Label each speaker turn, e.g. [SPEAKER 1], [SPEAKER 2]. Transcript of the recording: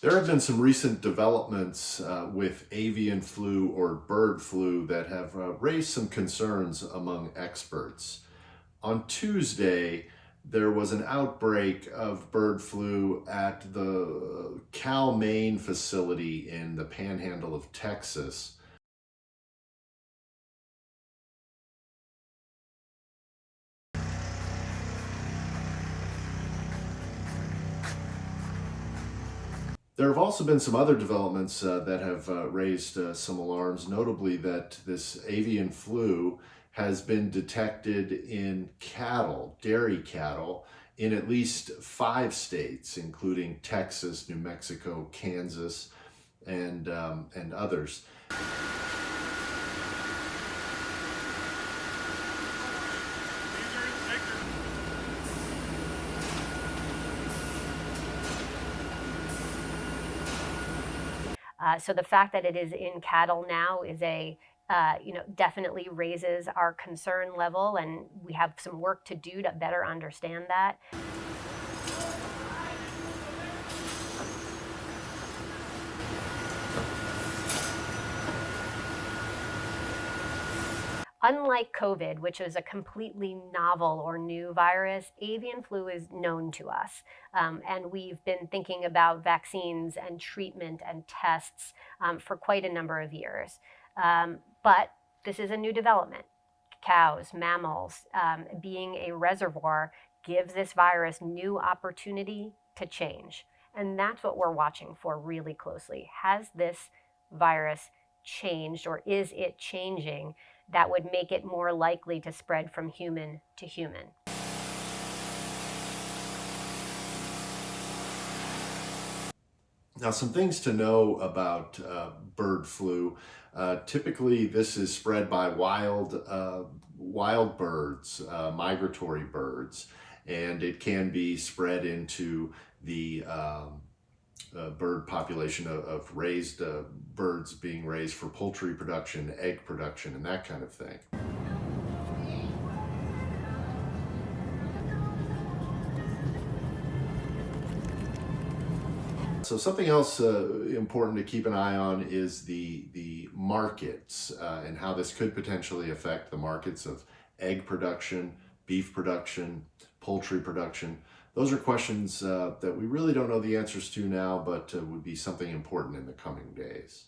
[SPEAKER 1] There have been some recent developments with avian flu or bird flu that have raised some concerns among experts. On Tuesday, there was an outbreak of bird flu at the Cal Maine facility in the panhandle of Texas. There have also been some other developments that have raised some alarms, notably that this avian flu has been detected in cattle, dairy cattle, in at least 5 states, including Texas, New Mexico, Kansas, and others.
[SPEAKER 2] So the fact that it is in cattle now is definitely raises our concern level, and we have some work to do to better understand that. Unlike COVID, which is a completely novel or new virus, avian flu is known to us. And we've been thinking about vaccines and treatment and tests for quite a number of years. But this is a new development. Cows, mammals, being a reservoir gives this virus new opportunity to change. And that's what we're watching for really closely. Has this virus changed, or is it changing, that would make it more likely to spread from human to human?
[SPEAKER 1] Now, some things to know about bird flu. Typically, this is spread by wild birds, migratory birds, and it can be spread into the bird population of raised birds being raised for poultry production, egg production, and that kind of thing. So something else important to keep an eye on is the markets and how this could potentially affect the markets of egg production, beef production, poultry production. Those are questions that we really don't know the answers to now, but would be something important in the coming days.